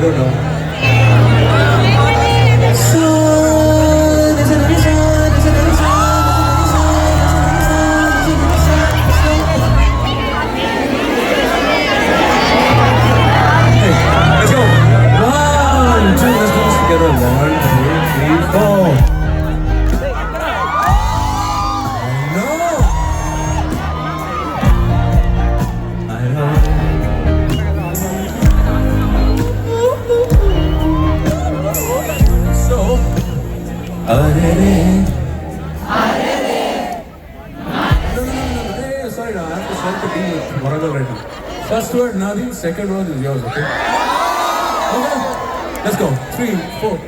don't know. Let's go. 1, 2, let's do this together. 1, 2, 3, 4. No. I love so. No, sorry, no, I have to start the team with Warangal right now. First word Nadi, second word is yours, okay? Okay, let's go. 3, 4.